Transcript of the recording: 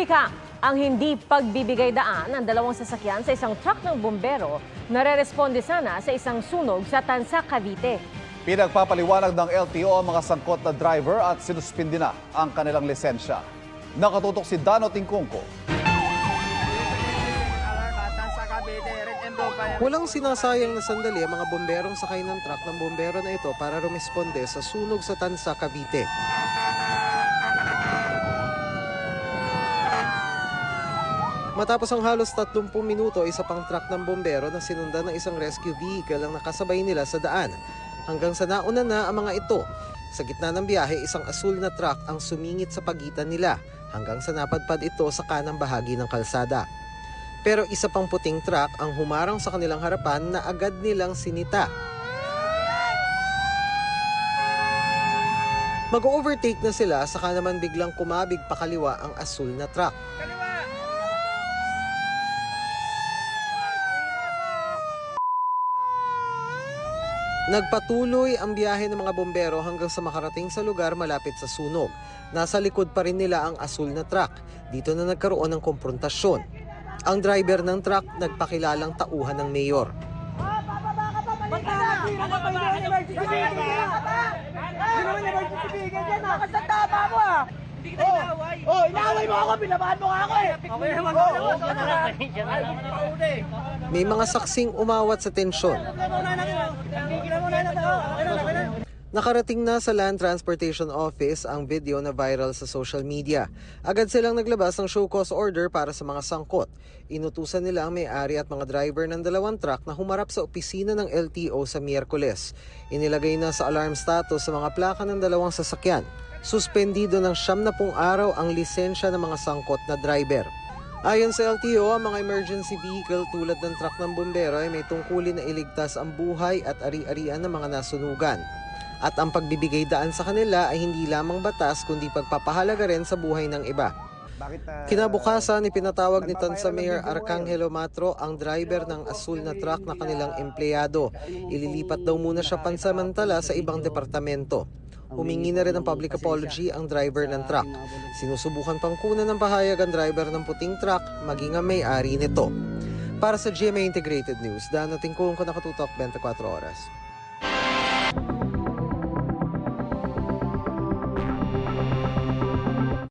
Hurricane ang hindi pagbibigay daan ng dalawang sasakyan sa isang truck ng bumbero na re-responde sana sa isang sunog sa Tansa, Cavite. Pinagpapaliwanag ng LTO ang mga sangkot na driver at sinuspindi na ang kanilang lisensya. Nakatutok si Dano Tingkungko. Walang sinasayang na sandali ang mga bomberong sakay ng truck ng bombero na ito para rumesponde sa sunog sa Tansa, Cavite. Matapos ang halos 30 minuto, isa pang truck ng bombero na sinundan ng isang rescue vehicle ang nakasabay nila sa daan. Hanggang sa nauna na ang mga ito. Sa gitna ng biyahe, isang asul na truck ang sumingit sa pagitan nila hanggang sa napadpad ito sa kanang bahagi ng kalsada. Pero isa pang puting truck ang humarang sa kanilang harapan na agad nilang sinita. Mag-overtake na sila, saka naman biglang kumabig pakaliwa ang asul na truck. Nagpatuloy ang biyahe ng mga bombero hanggang sa makarating sa lugar malapit sa sunog. Nasa likod pa rin nila ang asul na truck. Dito na nagkaroon ng konfrontasyon. Ang driver ng truck nagpakilalang tauhan ng mayor. Inaway mo ako, binabahan mo ako eh. May mga saksing umawat sa tensyon. Nakarating na sa Land Transportation Office ang video na viral sa social media. Agad silang naglabas ng show cause order para sa mga sangkot. Inutusan nila ang may-ari at mga driver ng dalawang truck na humarap sa opisina ng LTO sa Miyerkules. Inilagay na sa alarm status sa mga plaka ng dalawang sasakyan. Suspendido ng 70 araw ang lisensya ng mga sangkot na driver. Ayon sa LTO, ang mga emergency vehicle tulad ng truck ng bumbero ay may tungkulin na iligtas ang buhay at ari-arian ng mga nasunugan. At ang pagbibigay daan sa kanila ay hindi lamang batas kundi pagpapahalaga rin sa buhay ng iba. Kinabukasan, ipinatawag ni Tansa Mayor Arcangelo Matro ang driver ng asul na truck na kanilang empleyado. Ililipat daw muna siya pansamantala sa ibang departamento. Humingi na rin ng public apology ang driver ng truck. Sinusubukan pang kunan ng pahayag ang driver ng puting truck, maging ang may-ari nito. Para sa GMA Integrated News, Dano Tingkungko, nakatutok 24 oras.